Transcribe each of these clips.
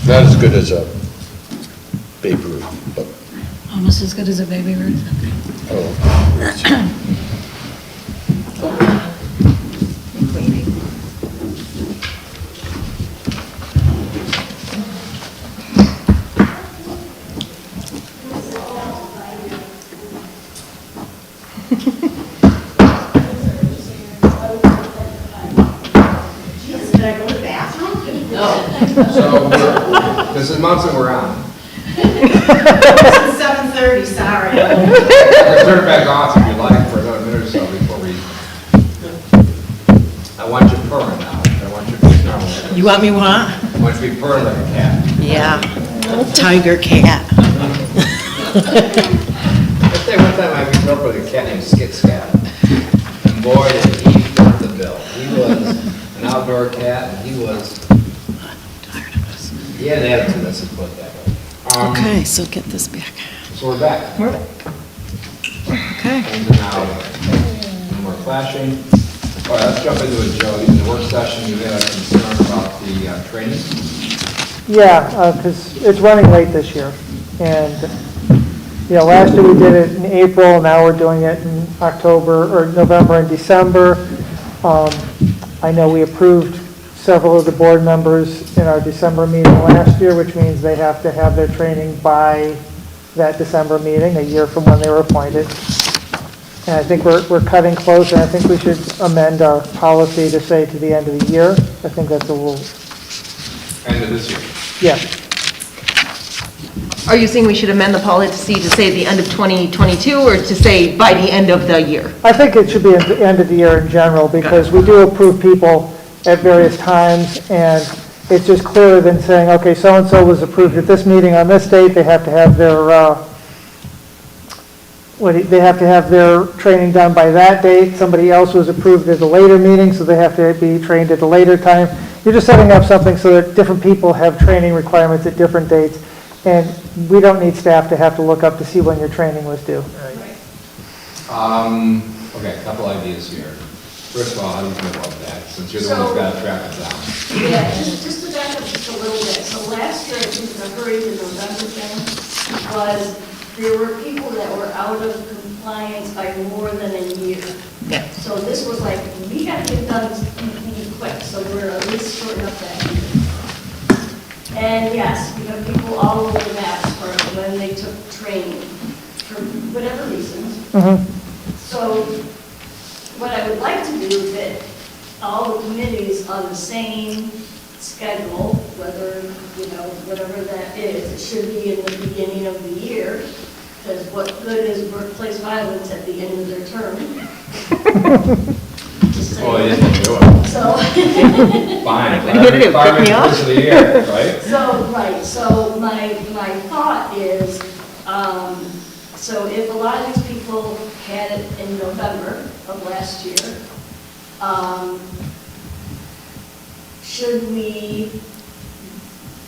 Not as good as a Babe Ruth, but, Almost as good as a Baby Ruth. oh. Did I go to the bathroom? No. So, this is Munson we're on. It's 7:30, sorry. I can turn it back off if you'd like for another minute or so before we... I want you purring now. I want you to be normal. You want me what? I want you to be purring like a cat. Yeah. Tiger cat. I tell you one time I grew up with a cat named Skit Scat. And boy, did he fit the bill. He was an outdoor cat, and he was... He had an attitude, let's just put it that way. Okay, so get this back. So we're back. We're back. Okay. And now, no more flashing. All right, let's jump into it, Joe. In the work session, you had a concern about the training. Yeah, because it's running late this year. And, you know, last year we did it in April, now we're doing it in October, or November and December. I know we approved several of the board members in our December meeting last year, which means they have to have their training by that December meeting, a year from when they were appointed. And I think we're cutting close, and I think we should amend our policy to say to the end of the year. I think that's a little, End of this year. yeah. Are you saying we should amend the policy to say the end of 2022, or to say by the end of the year? I think it should be at the end of the year in general, because we do approve people at various times, and it's just clearer than saying, okay, so-and-so was approved at this meeting on this date, they have to have their training done by that date. Somebody else was approved at a later meeting, so they have to be trained at a later time. You're just setting up something so that different people have training requirements at different dates, and we don't need staff to have to look up to see when your training was due. Okay, a couple ideas here. First of all, how do you feel about that, since you're the one who's got to track it down? Yeah, just to back up just a little bit. So last year, I think the hurry to November thing was there were people that were out of compliance by more than a year. Yeah. So this was like, we got to get done quick, so we're at least shorting up that year. And yes, we have people all over the map for when they took training, for whatever reasons. So what I would like to do is that all the committees on the same schedule, whether, you know, whatever that is, it should be in the beginning of the year, because what good is workplace violence at the end of their term? Just Oh, saying. yeah, do it. So. Fine. What are you gonna do, pick me up? First of the year, right? So my thought is, so if a lot of these people had it in November of last year, should we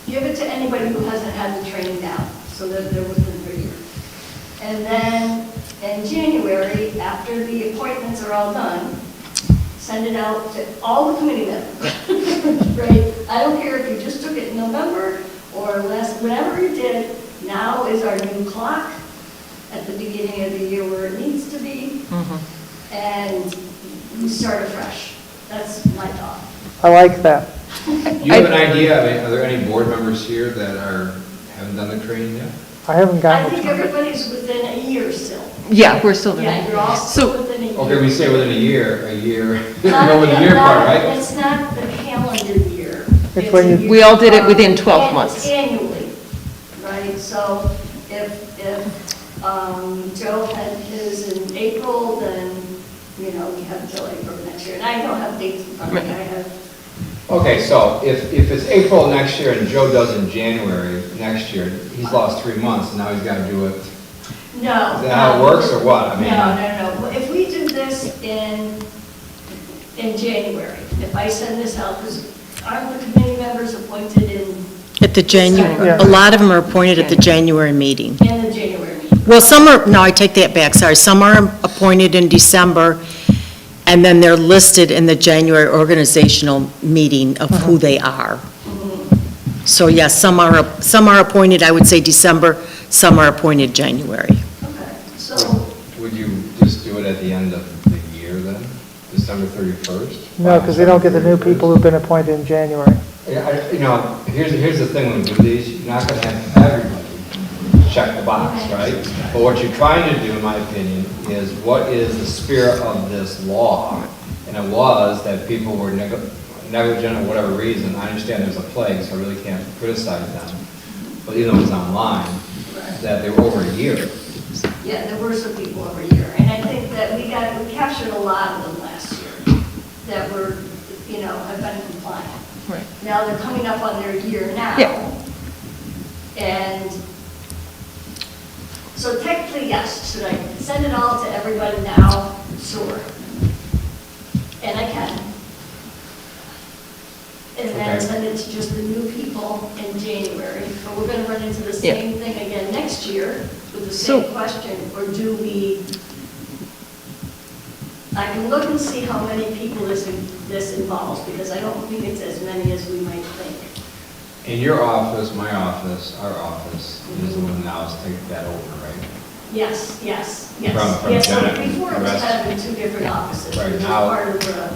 give it to anybody who hasn't had the training down, so that there was a year? And then in January, after the appointments are all done, send it out to all the committee members, right? I don't care if you just took it in November or less, whatever you did, now is our new clock at the beginning of the year where it needs to be, and we start afresh. That's my thought. I like that. You have an idea, I mean, are there any board members here that haven't done the training yet? I haven't I gotten think it. everybody's within a year still. Yeah, we're still doing Yeah, it. you're all still So- within a year. Okay, we say within a year, you Not- know, with the year part, not- right? It's not the calendar year. It's when a you- year. We all did it within 12 And months. it's annually, right? So if Joe had his in April, then, you know, we have until April next year. And I don't have dates in front of me, I have. Okay, so if it's April next year and Joe does in January next year, he's lost 3 months, and now he's got to do it. No. Is that how it works, or what? I mean, No. If we do this in January, if I send this out, because aren't the committee members appointed in At the January, Yeah. a lot of them are appointed at the January meeting. the January meeting? Well, some are, no, I take that back, sorry. Some are appointed in December, And then they're listed in the January organizational meeting of who they are. So yes, some are appointed, I would say December, some are appointed January. Okay, so, Would you just do it at the end of the year then, December 31st? No, because they don't get the new people who've been appointed in January. Yeah, you know, here's the thing when we do these, you're not going to have everybody check the box, right? But what you're trying to do, in my opinion, is what is the spirit of this law? And it was that people were negligent or whatever reason. I understand there's a plague, so I really can't criticize them. But even though it's online, that they were over a year. yeah, there were some people over a year, and I think that we captured a lot of them last year that were, have been compliant. Right. Now they're coming up on their year now. Yeah. And so technically, yes, should I send it all to everybody now? Sure. And I can. And then Okay. send it to just the new people in January. But we're gonna run into the Yeah. same thing again next year with the So- same question, or do we? I can look and see how many people this involves, because I don't think it's as many as we might think. In your office, my office, our office, is the one now is taking that over, right? Yes, yes, yes. From Yes, so Janet, before it the was rest. kind of in two different offices. Right, which is now- part of the,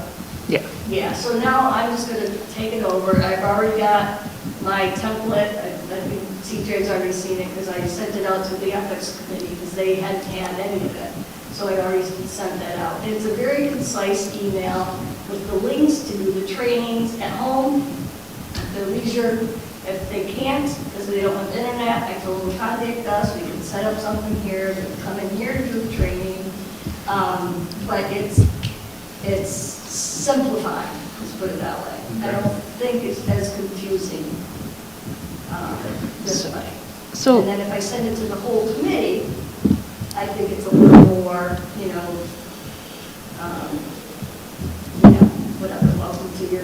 Yeah. yeah, so now I'm just gonna take it over. I've already got my template. I think CJ's already seen it, because I sent it out to the ethics committee, because they hadn't had any of it. So I already sent that out. And it's a very concise email with the links to do the trainings at home, at their leisure. If they can't, because they don't have internet, I told them contact us, we can set up something here, they can come in here to do the training. But it's simplified, let's put it that way. I don't think it's as confusing this way. So- And then if I send it to the whole committee, I think it's a little more, whatever, welcome to your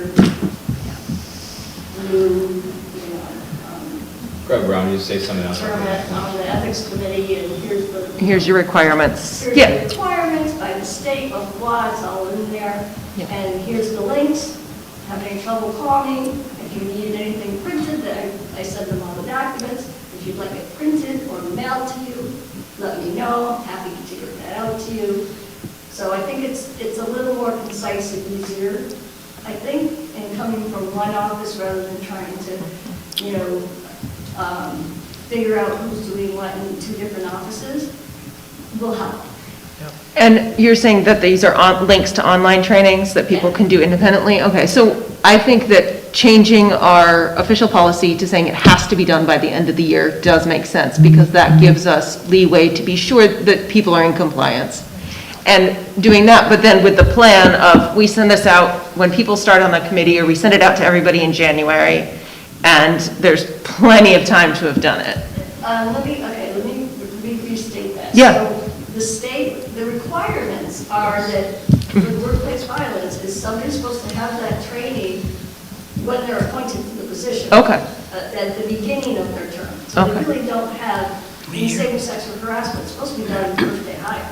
new, Greg Brown, you say something else. term on the ethics committee, and Here's your requirements. here's Yeah. the requirements by the state, blah, blah, blah, it's all in there. Yeah. And here's the links. Have any trouble, call me. If you need anything printed, I send them all the documents. If you'd like it printed or mailed to you, let me know. Happy to get that out to you. So I think it's a little more concise and easier, I think, in coming from one office rather than trying to, figure out who's doing what in two different offices will help. And you're saying that these are links to online trainings that people can do independently? Okay, so I think that changing our official policy to saying it has to be done by the end of the year does make sense, because that gives us leeway to be sure that people are in compliance. And doing that, but then with the plan of, we send this out when people start on the committee, or we send it out to everybody in January, and there's plenty of time to have done it. Let me restate that. Yeah. So the state, the requirements are that for workplace violence is somebody's supposed to have that training when they're appointed to the position. Okay. At the beginning of their term. So they Okay. really don't have, in same sexual harassment, it's supposed to be done first day hire.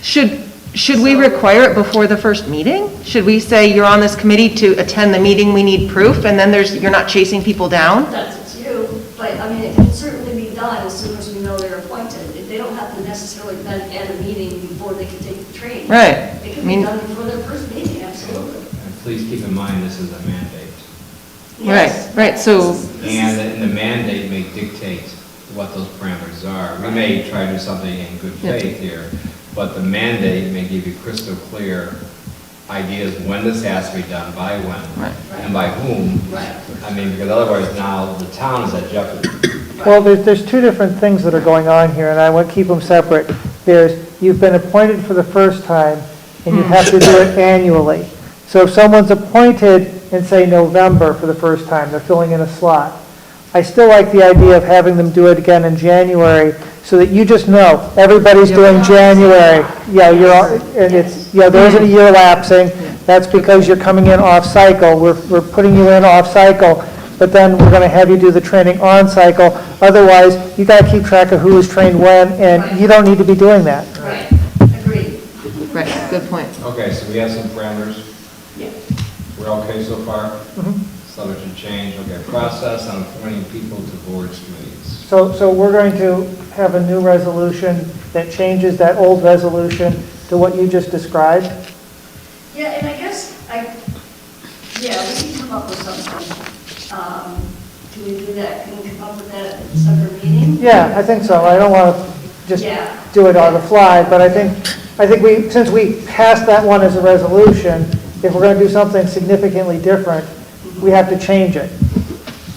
Should we require it before the first meeting? Should we say, you're on this committee to attend the meeting, we need proof, and then you're not chasing people down? That's up to you, but I mean, it can certainly be done as soon as we know they're appointed. They don't have to necessarily be at a meeting before they can take the training. Right. It I can mean- be done before their first meeting, absolutely. And please keep in mind, this is a mandate. Yes. Right, so- And the mandate may dictate what those parameters are. We may try to do something in good faith here, but the mandate may give you crystal clear ideas when this has to be done, by when, Right. and by whom. Right. I mean, because otherwise now the town is at jeopardy. Well, there's two different things that are going on here, and I want to keep them separate. There's, you've been appointed for the first time, and you have to do it annually. So if someone's appointed in, say, November for the first time, they're filling in a slot, I still like the idea of having them do it again in January, so that you just know, everybody's doing January. Yeah, and it's, there isn't a year lapsing, that's because you're coming in off-cycle. We're putting you in off-cycle, but then we're going to have you do the training on-cycle. Otherwise, you got to keep track of who was trained when, and you don't need to be doing that. Right, agreed. Right, good point. Okay, Okay, so we have some parameters. Yeah. We're okay so far? Subject to change, okay. Process on appointing people to boards, committees. So we're going to have a new resolution that changes that old resolution to what you just described? Yeah, and I guess, we can come up with something. Can we do that? Can we come up with that at the December meeting? Yeah, I think so. I don't want to just Yeah. do it on the fly, but I think we, since we passed that one as a resolution, if we're going to do something significantly different, we have to change it.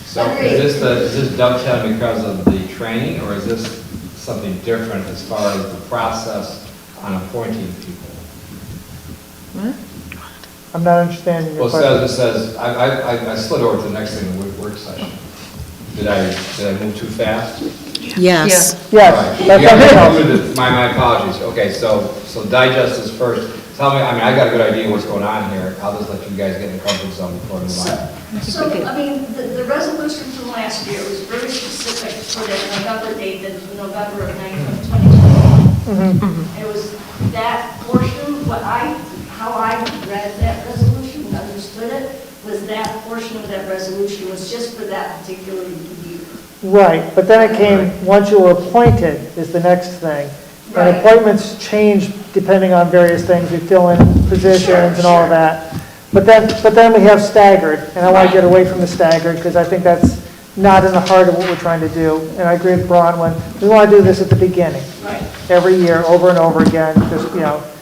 So is this dovetailing because of the training, or is this something different as far as the process on appointing people? I'm not understanding your Well, question. it says, I slid over to the next thing, the work session. Did I move too fast? Yes. Yes, Right. that's Yeah, something else. my apologies. Okay, so digest this first. Tell me, I mean, I got a good idea what's going on here. I'll just let you guys get in the comfort zone before we move on. So, I mean, the resolution from last year was very specific for that November date, that November of 2020. It was that portion, how I read that resolution, and understood it, was that portion of that resolution was just for that particular year. Right, but then it came, once you were appointed is the next thing. And Right. appointments change depending on various things, you fill in positions and all of that. But then we have staggered, and I want to get away from the staggered, because I think that's not in the heart of what we're trying to do. And I agree with Bronwyn, we want to do this at the beginning, Right. every year, over and over again, just,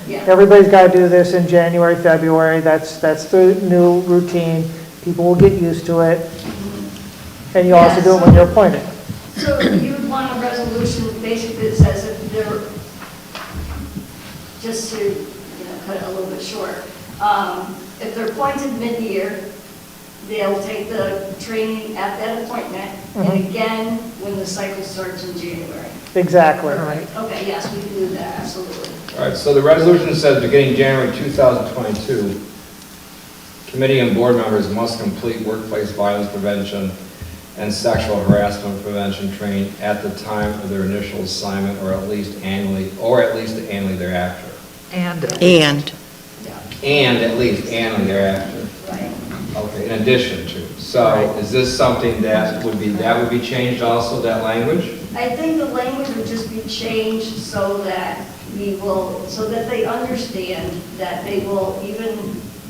Yeah. everybody's got to do this in January, February, that's the new routine, people will get used to it, and you also do it when you're appointed. So you would want a resolution basically that says if they're, just to, cut it a little bit short, if they're appointed mid-year, they'll take the training at that appointment, and again, when the cycle starts in January. Exactly. Okay, yes, we can do that, absolutely. All right, so the resolution says beginning January 2022, committee and board members must complete workplace violence prevention and sexual harassment prevention training at the time of their initial assignment or at least annually thereafter. And. Yeah, And at least annually thereafter. right. Okay, in addition to. So is this something that would be changed also, that language? I think the language would just be changed so that so that they understand that they will, even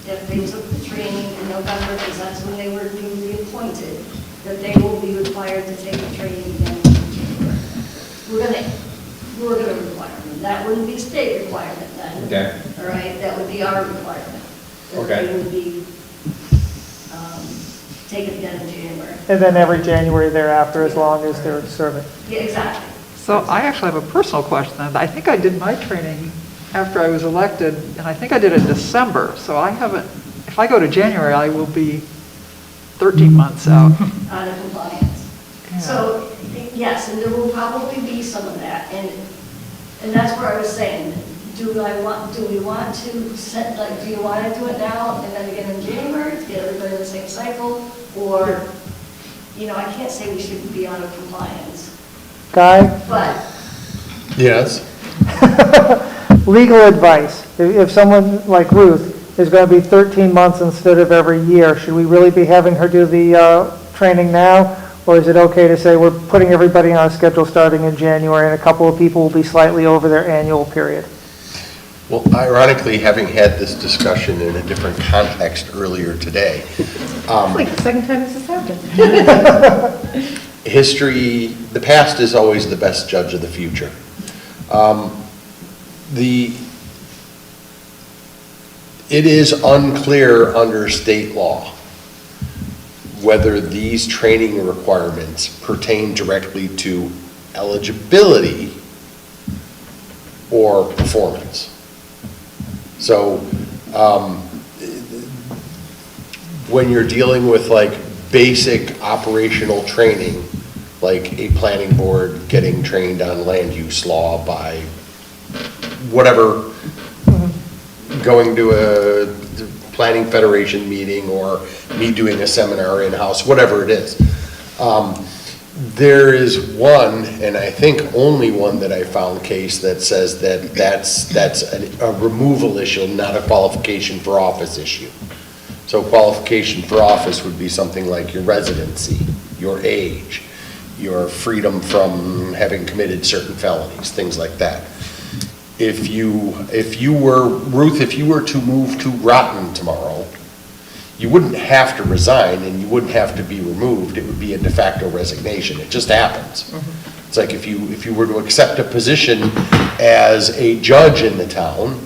if they took the training in November, because that's when they were newly appointed, that they will be required to take the training again in January. We're gonna require them. That wouldn't be state requirement then. Okay. All right, that would be our requirement. That Okay. they would be, taken again in January. And then every January thereafter, as long as they're serving. Yeah, exactly. So I actually have a personal question. I think I did my training after I was elected, and I think I did it in December. So I haven't, if I go to January, I will be 13 months out. Out of compliance. So, yes, and there will probably be some of that, and that's where I was saying, do we want to set, like, do you want to do it now and then again in January to get everybody in the same cycle? Or, I can't say we should be out of compliance, Guy, but Yes. legal advice, if someone like Ruth is going to be 13 months instead of every year, should we really be having her do the training now? Or is it okay to say we're putting everybody on a schedule starting in January and a couple of people will be slightly over their annual period? Well, ironically, having had this discussion in a different context earlier today, Like the second time this has happened. history, the past is always the best judge of the future. It is unclear under state law whether these training requirements pertain directly to eligibility or performance. So when you're dealing with like basic operational training, like a planning board getting trained on land use law by whatever, going to a planning federation meeting or me doing a seminar in-house, whatever it is. There is one, and I think only one that I found case that says that that's a removal issue, not a qualification for office issue. So qualification for office would be something like your residency, your age, your freedom from having committed certain felonies, things like that. If you were, Ruth, if you were to move to Groton tomorrow, you wouldn't have to resign and you wouldn't have to be removed. It would be a de facto resignation. It just happens. It's like if you were to accept a position as a judge in the town,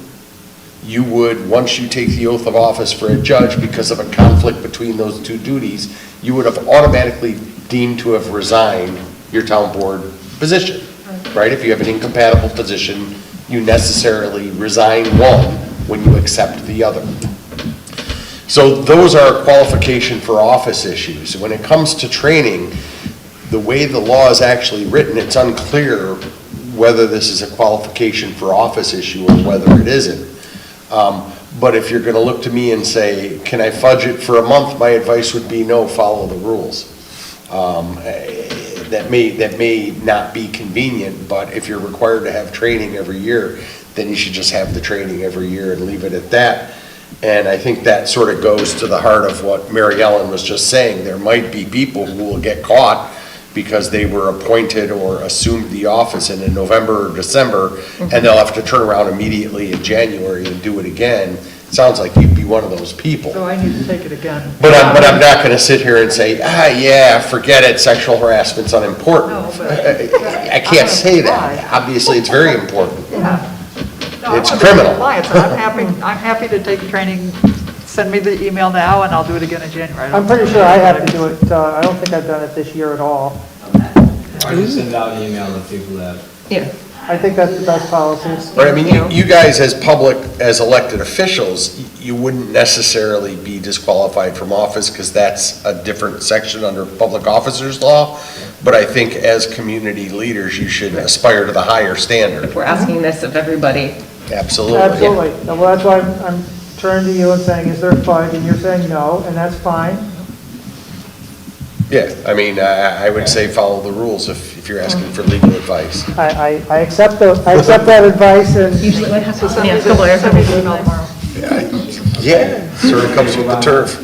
you would, once you take the oath of office for a judge, because of a conflict between those two duties, you would have automatically deemed to have resigned your town board position, right? If you have an incompatible position, you necessarily resign one when you accept the other. So those are qualification for office issues. When it comes to training, the way the law is actually written, it's unclear whether this is a qualification for office issue or whether it isn't. But if you're going to look to me and say, can I fudge it for a month, my advice would be no, follow the rules. That may not be convenient, but if you're required to have training every year, then you should just have the training every year and leave it at that. And I think that sort of goes to the heart of what Mary Ellen was just saying. There might be people who will get caught because they were appointed or assumed the office in November or December, and they'll have to turn around immediately in January and do it again. It sounds like you'd be one of those people. So I need to take it again. But I'm not going to sit here and say, yeah, forget it, sexual harassment's unimportant. No, but- I can't say that. Obviously, it's very important. Yeah. No, It's I want to criminal. compliance. I'm happy to take training. Send me the email now and I'll do it again in January. I'm pretty sure I have to do it, I don't think I've done it this year at all. I just send out an email to people that, Yeah. I think that's the best policy. But I mean, you guys as as elected officials, you wouldn't necessarily be disqualified from office because that's a different section under public officers law. But I think as community leaders, you should aspire to the higher standard. We're asking this of everybody. Absolutely. Absolutely. Well, that's why I'm turning to you and saying, is there fudge? And you're saying no, and that's fine. Yeah, I mean, I would say follow the rules if you're asking for legal advice. I accept that advice and. Usually what happens, Send yeah, me a couple hours. send me the email tomorrow. Yeah, sort of comes with the turf.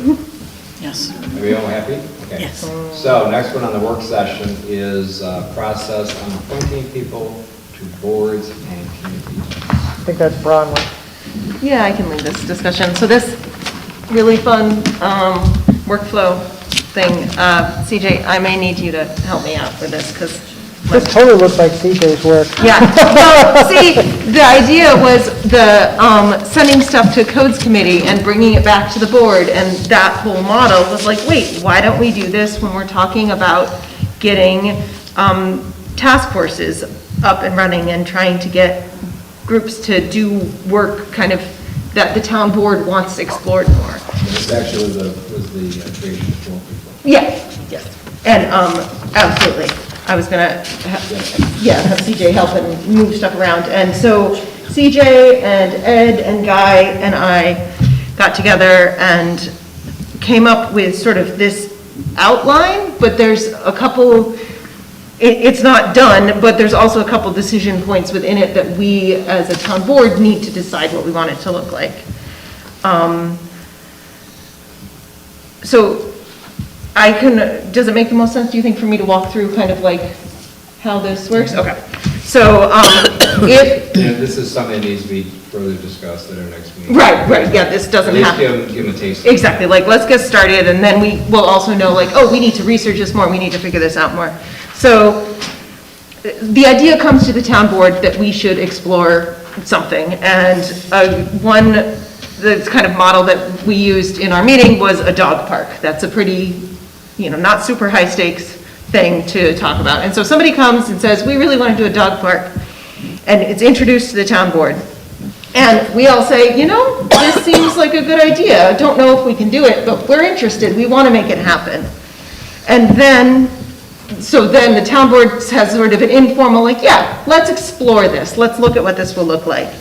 Yes. are we all happy? Okay. Yes. So next one on the work session is process on appointing people to boards and committees. I think that's Bronwyn. Yeah, I can lead this discussion. So this really fun workflow thing, CJ, I may need you to help me out with this, because This totally looks like CJ's work. yeah, well, see, the idea was the sending stuff to codes committee and bringing it back to the board, and that whole model was like, wait, why don't we do this when we're talking about getting task forces up and running and trying to get groups to do work kind of that the town board wants explored more. This actually was the creation of 12 people. Yeah, yes, and absolutely. I was gonna, have CJ help and move stuff around. And so CJ and Ed and Guy and I got together and came up with sort of this outline, but there's a couple, it's not done, but there's also a couple decision points within it that we as a town board need to decide what we want it to look like. So I can, does it make the most sense, do you think, for me to walk through kind of like how this works? Okay. So if, And this is something that needs to be further discussed at our next meeting. right, yeah, this doesn't At have. least give them a taste. Exactly, like, let's get started, and then we will also know, like, oh, we need to research this more, we need to figure this out more. So, the idea comes to the town board that we should explore something, and one, the kind of model that we used in our meeting was a dog park. That's a pretty, not super high stakes thing to talk about. And so somebody comes and says, we really want to do a dog park, and it's introduced to the town board. And we all say, this seems like a good idea. I don't know if we can do it, but we're interested. We want to make it happen. And then, so then the town board has sort of an informal, like, yeah, let's explore this. Let's look at what this will look like.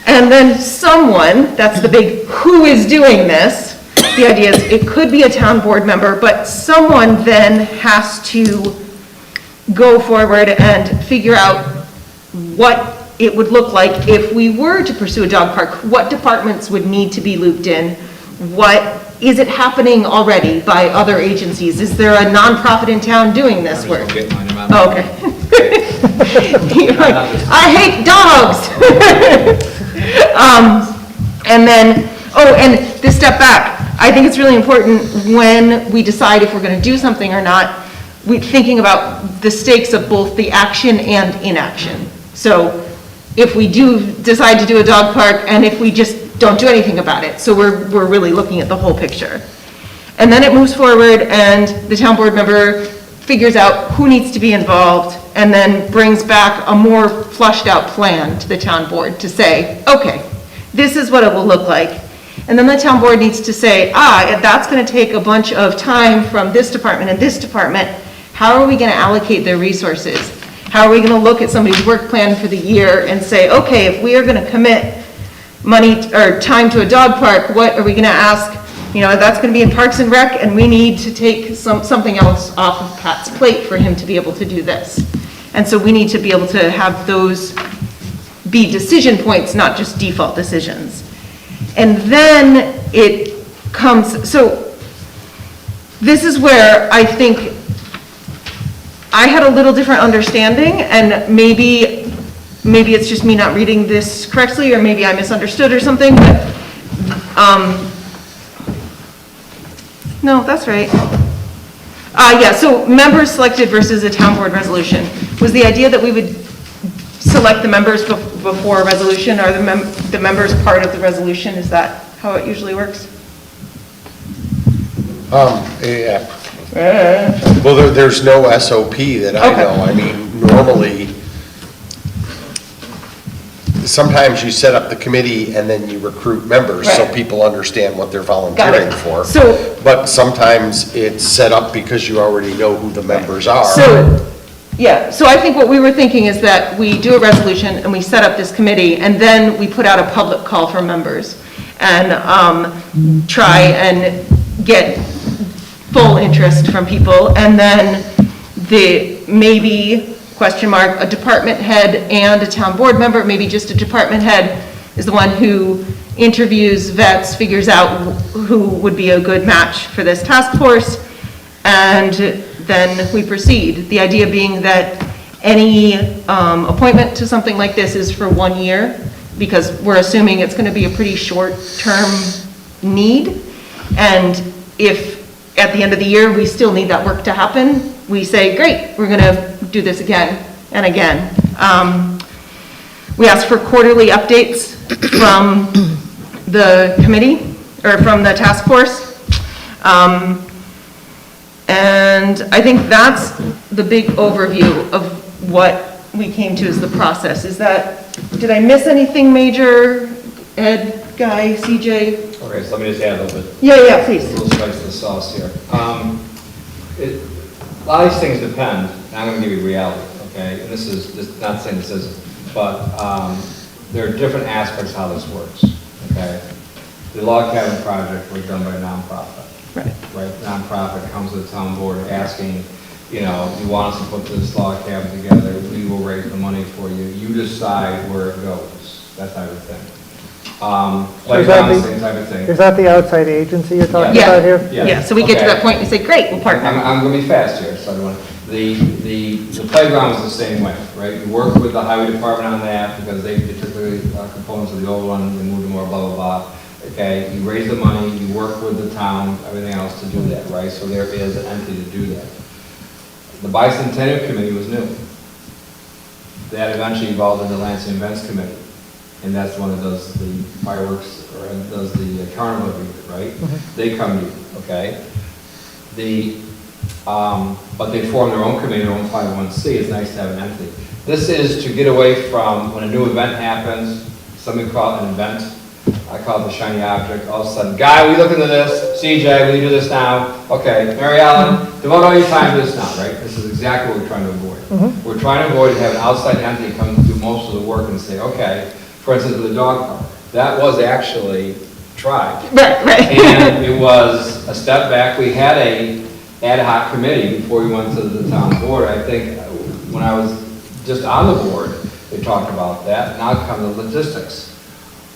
And then someone, that's the big who is doing this, the idea is it could be a town board member, but someone then has to go forward and figure out what it would look like if we were to pursue a dog park. What departments would need to be looped in? Is it happening already by other agencies? Is there a nonprofit in town doing this I'm work? just gonna get mine in my Oh, mouth. okay. You're like, I hate dogs. And then, and to step back, I think it's really important when we decide if we're going to do something or not, thinking about the stakes of both the action and inaction. So if we do decide to do a dog park and if we just don't do anything about it, so we're really looking at the whole picture. And then it moves forward and the town board member figures out who needs to be involved and then brings back a more flushed out plan to the town board to say, okay, this is what it will look like. And then the town board needs to say, that's going to take a bunch of time from this department and this department. How are we going to allocate their resources? How are we going to look at somebody's work plan for the year and say, okay, if we are going to commit money or time to a dog park, what are we going to ask? That's going to be in Parks and Rec, and we need to take something else off of Pat's plate for him to be able to do this. And so we need to be able to have those be decision points, not just default decisions. And then it comes, so this is where I think I had a little different understanding, and maybe it's just me not reading this correctly, or maybe I misunderstood or something, but, no, that's right. Yeah, so members selected versus a town board resolution. Was the idea that we would select the members before a resolution? Are the members part of the resolution? Is that how it usually works? Yeah. Well, there's no SOP that I Okay. know. I mean, normally, sometimes you set up the committee and then you recruit members so Right. people understand what they're volunteering for. So- But sometimes it's set up because you already know who the members are. So, yeah, so I think what we were thinking is that we do a resolution and we set up this committee, and then we put out a public call for members and try and get full interest from people, and then maybe, question mark, a department head and a town board member, maybe just a department head is the one who interviews, vets, figures out who would be a good match for this task force, and then we proceed. The idea being that any appointment to something like this is for 1 year, because we're assuming it's going to be a pretty short-term need, and if at the end of the year we still need that work to happen, we say, great, we're going to do this again and again. We ask for quarterly updates from the committee, or from the task force. And I think that's the big overview of what we came to as the process. Did I miss anything major, Ed, Guy, CJ? Okay, so let me just add a little bit. Yeah, please. A little spice to the sauce here. A lot of these things depend, and I'm going to give you reality, okay? And this is not saying this isn't, but there are different aspects how this works, okay? The log cabin project was done by a nonprofit. Right? Nonprofit comes to the town board asking, you want us to put this log cabin together, we will raise the money for you. You decide where it goes, that type of thing. Playground, same type of thing. Is that the outside agency you're talking Yeah. about here? Yeah, so we get to that point and we say, great, we'll partner. I'm going to be fast here, so I don't want, the playground is the same way, right? You work with the highway department on that because they typically components of the old one, they moved to more blah, blah, blah. Okay, you raise the money, you work with the town, everything else to do that, right? So there is an entity to do that. The bicentennial committee was new. That eventually evolved into the Lansing Events Committee. And that's the one that does the fireworks, or does the carnival every year, right? Mm-hmm. They come to you, okay? But they form their own committee, their own 501c. It's nice to have an entity. This is to get away from when a new event happens, somebody call it an event, I call it the shiny object. All of a sudden, Guy, we look into this. CJ, will you do this now? Okay, Mary Ellen, devote all your time to this now, right? This is exactly what we're trying to avoid. Mm-hmm. We're trying to avoid having an outside entity come and do most of the work and say, okay, for instance, with the dog park, that was actually tried. Right, right. And it was a step back. We had a ad hoc committee before we went to the town board. I think when I was just on the board, they talked about that. Now come the logistics.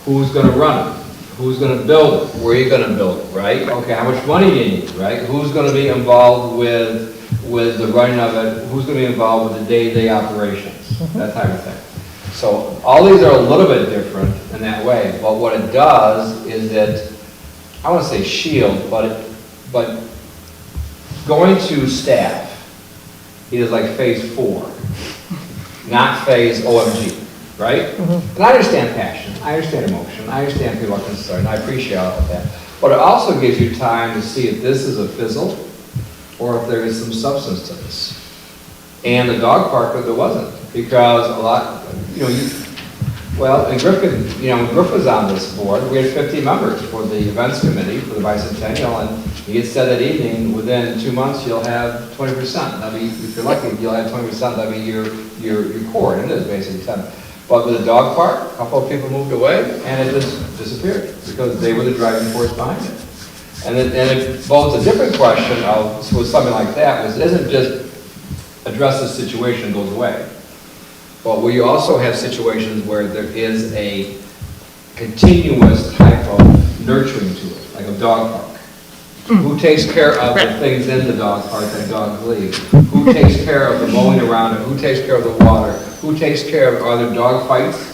Who's gonna run it? Who's gonna build it? Where are you gonna build it, right? Okay, how much money do you need, right? Who's gonna be involved with the running of it? Who's gonna be involved with the day-to-day operations? That type of thing. So all these are a little bit different in that way, but what it does is that, I want to say shield, but going to staff is like phase 4, not phase OMG, right? And I understand passion, I understand emotion, I understand people are concerned, I appreciate all of that. But it also gives you time to see if this is a fizzle or if there is some substance to this. And the dog park, there wasn't, because a lot, and Griff was on this board, we had 50 members for the events committee for the bicentennial, and he had said that evening, within 2 months, you'll have 20%. That'll be, if you're lucky, you'll have 20%, that'll be your core, and it is basically 10. But with the dog park, a couple of people moved away, and it just disappeared, because they were the driving force behind it. And it posed a different question with something like that, was it isn't just address the situation and goes away. But where you also have situations where there is a continuous type of nurturing to it, like a dog park. Who takes care of the things in the dog park that dogs leave? Who takes care of the mowing around it? Who takes care of the water? Who takes care of other dog fights?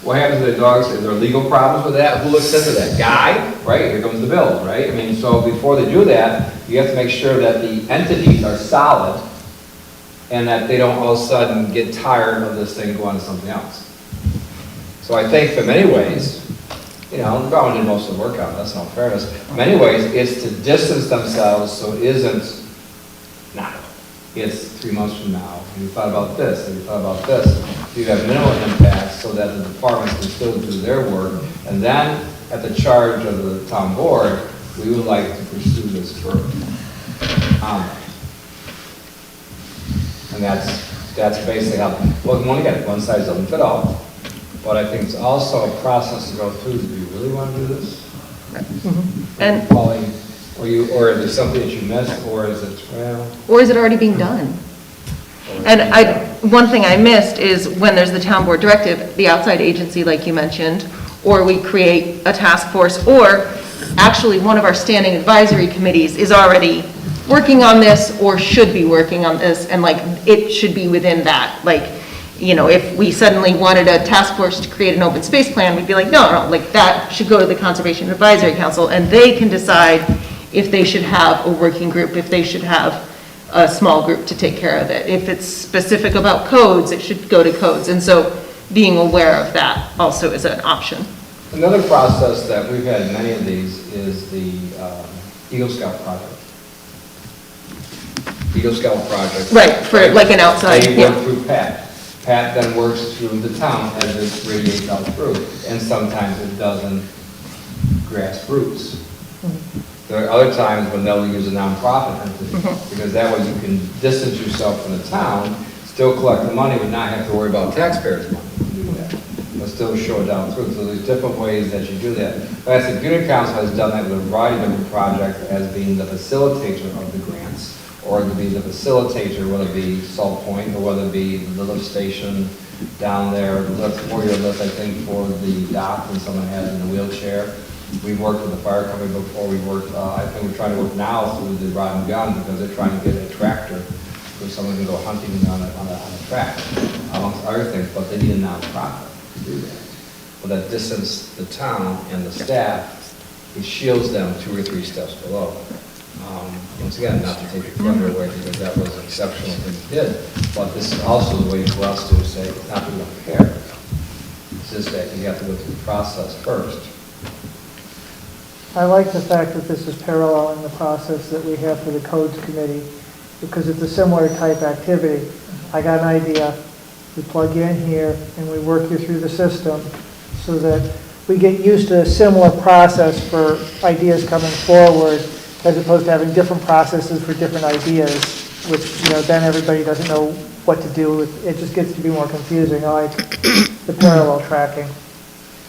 What happens to the dogs? Is there legal problems with that? Who looks into that? Guy, right? Here comes the bill, right? I mean, so before they do that, you have to make sure that the entities are solid and that they don't all of a sudden get tired of this thing and go on to something else. So I think in many ways, Brown did most of the work on this, in all fairness, in many ways, it's to distance themselves so it isn't now. It's 3 months from now. Have you thought about this? Have you thought about this? So you have minimal impacts so that the departments can still do their work. And then, at the charge of the town board, we would like to pursue this further. And that's basically how, one size doesn't fit all. But I think it's also a process to go through. Do you really want to do this? And or is it something that you missed, or is it, or is it already being done? And one thing I missed is when there's the town board directive, the outside agency, like you mentioned, or we create a task force, or actually one of our standing advisory committees is already working on this or should be working on this, and it should be within that. If we suddenly wanted a task force to create an open space plan, we'd be like, no, that should go to the Conservation Advisory Council, and they can decide if they should have a working group, if they should have a small group to take care of it. If it's specific about codes, it should go to codes. And so being aware of that also is an option. Another process that we've had in many of these is the Eagle Scout project. Eagle Scout project. Right, for an outside. They work through Pat. Pat then works through the town as it radiates out through, and sometimes it doesn't grasp roots. There are other times when they'll use a nonprofit entity, because that way you can distance yourself from the town, still collect the money, but not have to worry about taxpayers' money to do that, but still show it down through. So there's different ways that you do that. But I think Community Council has done that with a variety of different projects as being the facilitator of the grants, or to be the facilitator, whether it be Salt Point, or whether it be the lift station down there, the lift, four-year lift, I think, for the dock when someone has in a wheelchair. We've worked with the fire company before. I think we're trying to work now through the Rod and Gun, because they're trying to get a tractor so someone can go hunting on a track, amongst other things, but they need a nonprofit to do that. But that distance the town and the staff, it shields them 2 or 3 steps below. Once again, not to take your thunder away, because that was exceptional thing you did, but this is also the way for us to say, not that we don't care, it's just that you have to go through the process first. I like the fact that this is paralleling the process that we have for the codes committee, because it's a similar type activity. I got an idea, we plug you in here, and we work you through the system so that we get used to a similar process for ideas coming forward, as opposed to having different processes for different ideas, which, then everybody doesn't know what to do. It just gets to be more confusing. I like the parallel tracking.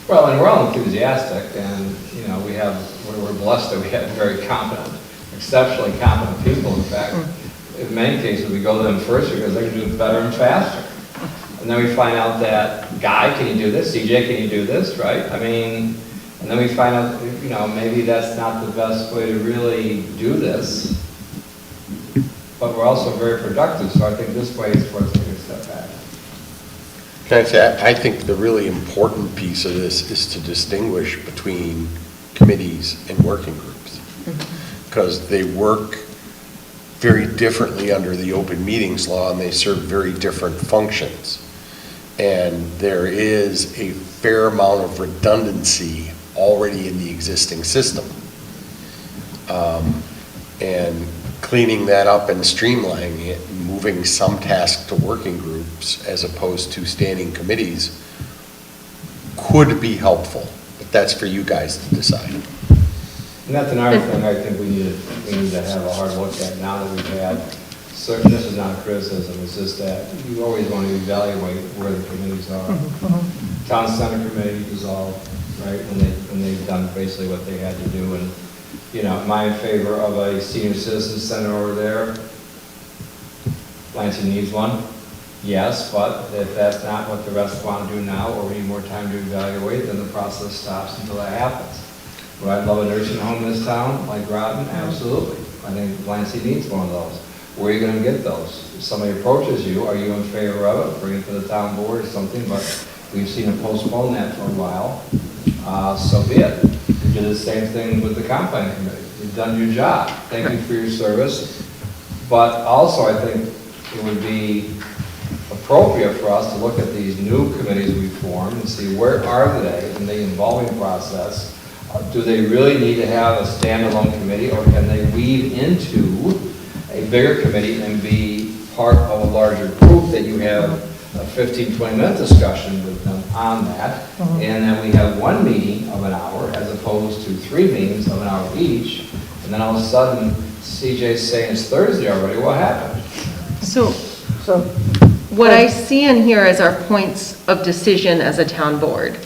Well, and we're all enthusiastic, and, you know, we're blessed that we have very competent, exceptionally competent people. In fact, in many cases, we go to them first because they can do it better and faster. And then we find out that, Guy, can you do this? CJ, can you do this, right? I mean, and then we find out, you know, maybe that's not the best way to really do this, but we're also very productive, so I think this way is for us to take a step back. Can I say, I think the really important piece of this is to distinguish between committees and working groups. Because they work very differently under the open meetings law, and they serve very different functions. And there is a fair amount of redundancy already in the existing system. And cleaning that up and streamlining it, moving some tasks to working groups as opposed to standing committees could be helpful, but that's for you guys to decide. And that's another thing I think we need to have a hard look at now that we've had, certain, this is not a criticism, it's just that you always want to evaluate where the committees are. Town Center Committee dissolved, right, when they've done basically what they had to do, and, you know, am I in favor of a senior citizen center over there? Lansing needs one, yes, but if that's not what the rest want to do now, or we need more time to evaluate, then the process stops until that happens. Would I love a nursing home in this town, like Groton? Absolutely. I think Lansing needs one of those. Where are you going to get those? If somebody approaches you, are you in favor of it? Bring it to the town board or something, but we've seen them postpone that for a while. So be it. You did the same thing with the comp plan committee. You've done your job. Thank you for your service. But also, I think it would be appropriate for us to look at these new committees we formed and see where are they in the evolving process. Do they really need to have a standalone committee, or can they weave into a bigger committee and be part of a larger group that you have a 15, 20-minute discussion with them on that, and then we have one meeting of an hour as opposed to 3 meetings of an hour each, and then all of a sudden CJ's saying it's Thursday already, what happened? So So, what I see in here as our points of decision as a town board.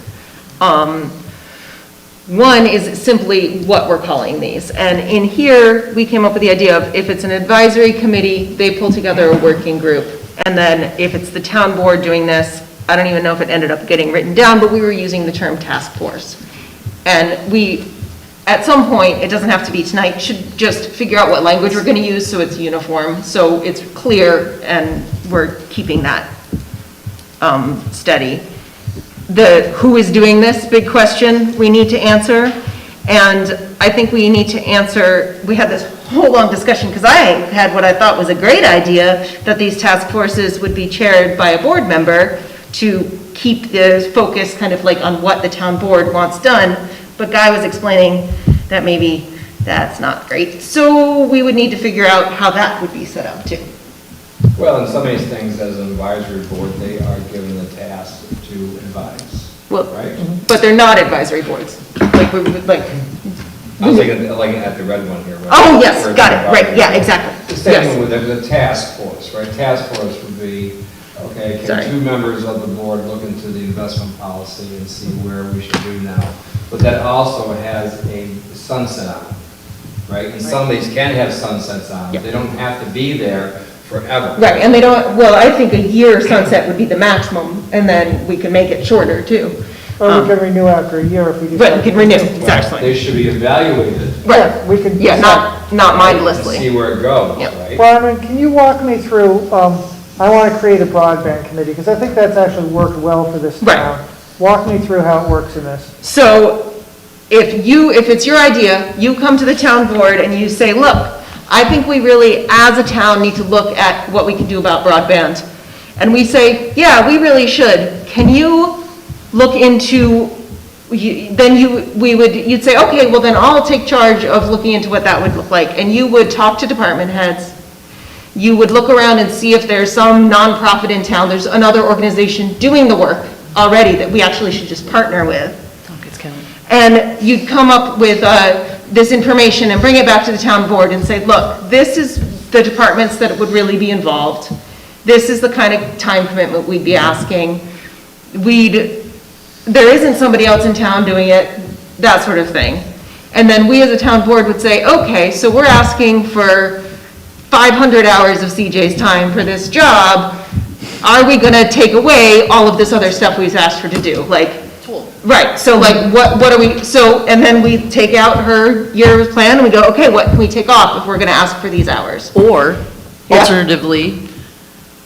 One is simply what we're calling these. And in here, we came up with the idea of if it's an advisory committee, they pull together a working group. And then if it's the town board doing this, I don't even know if it ended up getting written down, but we were using the term task force. And we, at some point, it doesn't have to be tonight, should just figure out what language we're going to use so it's uniform, so it's clear, and we're keeping that steady. The who is doing this, big question we need to answer. And I think we need to answer, we had this whole long discussion, because I had what I thought was a great idea, that these task forces would be chaired by a board member to keep the focus kind of like on what the town board wants done. But Guy was explaining that maybe that's not great. So we would need to figure out how that would be set up too. Well, in some of these things, as an advisory board, they are given the task to advise, Well, right? but they're not advisory boards. Like, we would like, I was thinking, like at the red one here. right? oh, yes, Where got it's it, right, advisory. yeah, exactly. The same Yes. with the task force, right? Task force would be, okay, Sorry. can 2 members of the board look into the investment policy and see where we should do now? But that also has a sunset on it, right? And some of these can have sunsets on them. They don't have to be there forever. Right, and they don't, well, I think a year sunset would be the maximum, and then we can make it shorter too. or we can renew after a year if we decide. But we can renew, Well, exactly. They should be evaluated Right, We can. yeah, not and mindlessly. see where it goes, Yep. right? Well, I mean, can you walk me through, I want to create a broadband committee, because I think that's actually worked well for this Right. town. Walk me through how it works in this. So if it's your idea, you come to the town board and you say, look, I think we really, as a town, need to look at what we can do about broadband. And we say, yeah, we really should. Can you look into, you'd say, okay, well then I'll take charge of looking into what that would look like. And you would talk to department heads. You would look around and see if there's some nonprofit in town, there's another organization doing the work already that we actually should just partner with. And you'd come up with this information and bring it back to the town board and say, look, this is the departments that would really be involved. This is the kind of time commitment we'd be asking. We'd there isn't somebody else in town doing it, that sort of thing. And then we as a town board would say, okay, so we're asking for 500 hours of CJ's time for this job. Are we gonna take away all of this other stuff we've asked her to do? Like, right, so like, what are we, so, and then we take out her year's plan and we go, okay, what can we take off if we're gonna ask for these hours? Or Yeah. alternatively,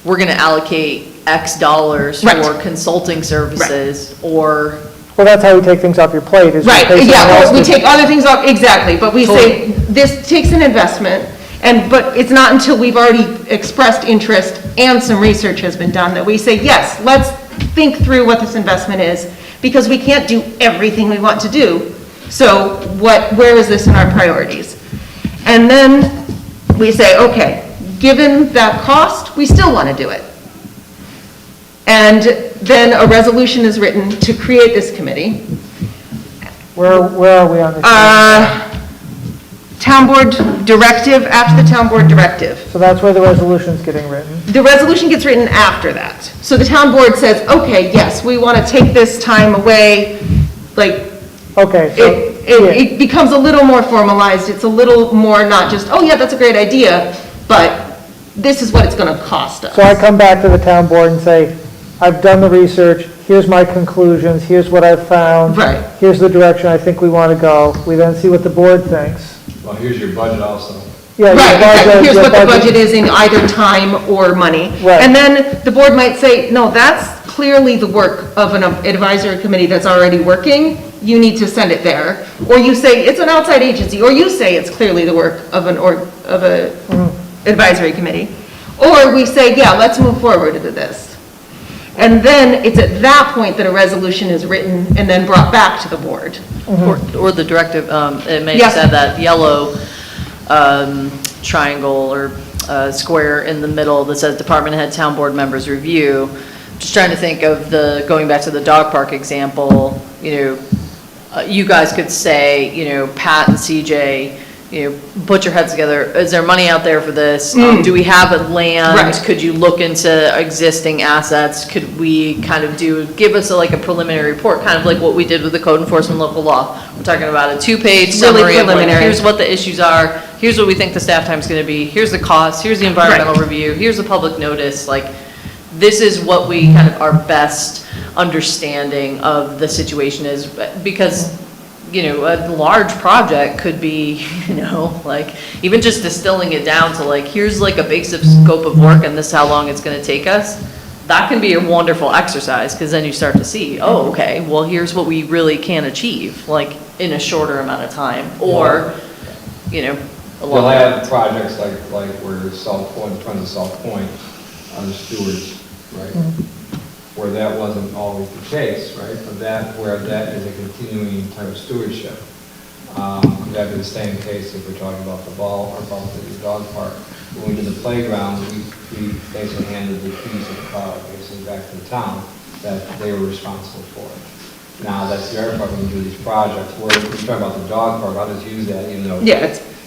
we're gonna allocate X dollars Right. for consulting services, or, Well, that's how we take things off your plate, is we Right, pay someone yeah, else we to- take other things off, exactly, but we say, this takes an investment, but it's not until we've already expressed interest and some research has been done that we say, yes, let's think through what this investment is, because we can't do everything we want to do. So where is this in our priorities? And then we say, okay, given that cost, we still want to do it. And then a resolution is written to create this committee. Where are we on this? Town board directive, after the town board directive. So that's where the resolution's getting written. The resolution gets written after that. So the town board says, okay, yes, we want to take this time away, like, Okay, so, it becomes a little more formalized, it's a little more not just, oh yeah, that's a great idea, but this is what it's going to cost us. so I come back to the town board and say, I've done the research, here's my conclusions, here's what I've found. Right. Here's the direction I think we want to go. We then see what the board thinks. Well, here's your budget also. Yeah, your Right, budget- exactly. Here's your what the budget is in either time or money. Right. And then the board might say, no, that's clearly the work of an advisory committee that's already working, you need to send it there. Or you say, it's an outside agency, or you say it's clearly the work of a advisory committee. Or we say, yeah, let's move forward with this. And then it's at that point that a resolution is written and then brought back to the board. or the directive, it may Yes. have that yellow triangle or square in the middle that says department head, town board members review. Just trying to think of going back to the dog park example, you guys could say, Pat and CJ, put your heads together. Is there money out there for this? Do we have a land? Right. Could you look into existing assets? Could we kind of give us a preliminary report, kind of like what we did with the code enforcement local law? We're talking about a 2-page Really summary of preliminary. here's what the issues are, here's what we think the staff time's gonna be, here's the cost, here's the environmental review, here's the public notice, this is what we kind of our best understanding of the situation is, because a large project could be, even just distilling it down to here's a basic scope of work and this is how long it's gonna take us. That can be a wonderful exercise, because then you start to see, oh, okay, well, here's what we really can achieve, in a shorter amount of time, or, a We'll long. have projects like where South Point, Friends of South Point, on the Stewards, right? Where that wasn't always the case, right? But where that is a continuing type of stewardship. That'd be the same case if we're talking about the ball or about the dog park. When we did the playground, we basically handed the keys of the car, basically back to the town, that they were responsible for it. Now, that's the other part when we do these projects, where we talk about the dog park, I'll just use that, even though. Yeah,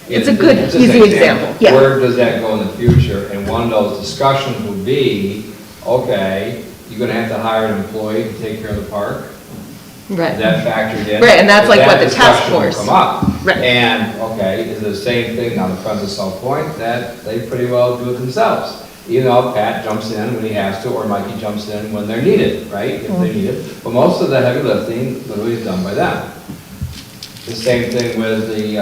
it's a good, It's just easy an example, yeah. Where does that go in the future? And one of those discussions would be, okay, you're gonna have to hire an employee to take care of the park. Right. That factored in. Right, and that's like That what the task discussion will force- come up. Right. And, okay, is the same thing, now the Friends of South Point, that they pretty well do it themselves. Even though Pat jumps in when he has to, or Mikey jumps in when they're needed, right, if they need it. But most of the heavy lifting literally is done by them. The same thing with the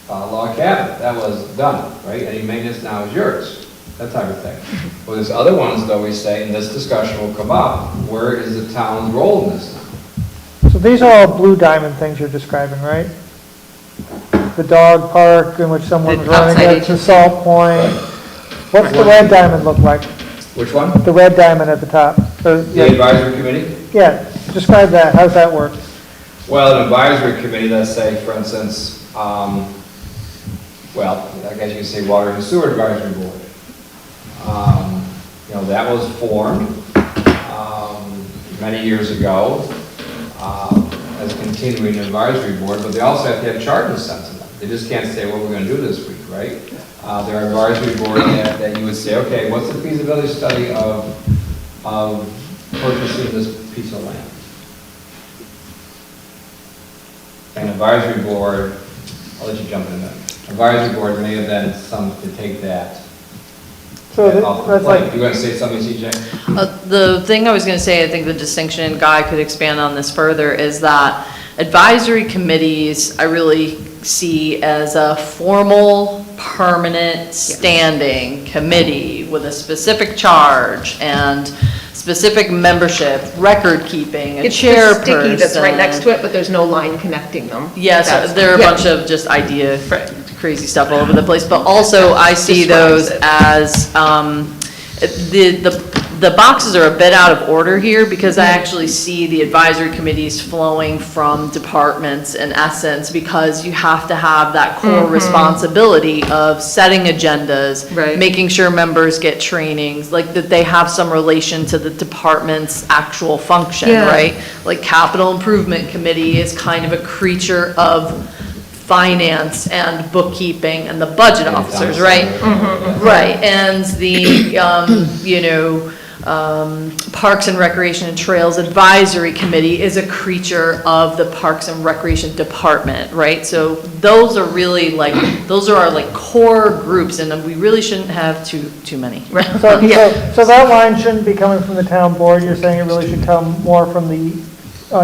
log cabin, that was done, right? Any maintenance now is yours, that type of thing. Well, there's other ones, though, we say, and this discussion will come up, where is the town's role in this now? So these are all Blue Diamond things you're describing, right? The dog park in which someone's The running outside it to agency. Salt Point. What's the red diamond look like? Which one? The red diamond at the top. The advisory committee? Yeah, describe that, how's that work? Well, an advisory committee, let's say, for instance, well, I guess you could say Water and Sewer Advisory Board. That was formed many years ago as a continuing advisory board, but they also have to have charges sent to them. They just can't say what we're going to do this week, right? There are advisory boards that you would say, okay, what's the feasibility study of purchasing this piece of land? an advisory board, I'll let you jump in there. Advisory board may have been some to take that So off the that's plate. like, You want to say something, CJ? The thing I was going to say, I think the distinction, Guy could expand on this further, is that advisory committees, I really see as a formal, permanent, standing committee with a specific charge and specific membership, record keeping, a It's the chairperson. sticky that's right next to it, but there's no line connecting them. Yes, That's- there are a yeah. bunch of just idea, crazy stuff all over the place, but also I see Describes those it. as, the boxes are a bit out of order here, because I actually see the advisory committees flowing from departments in essence, because you have to have that core responsibility of setting agendas, Right. making sure members get trainings, like that they have some relation to the department's actual function, Yeah. right? Like capital improvement committee is kind of a creature of finance and bookkeeping and the budget officers, right? Right, and the, Parks and Recreation and Trails Advisory Committee is a creature of the Parks and Recreation Department, right? So those are really like, those are our like core groups, and we really shouldn't have too many. so that line shouldn't be coming from the town board, you're saying it really should come more from the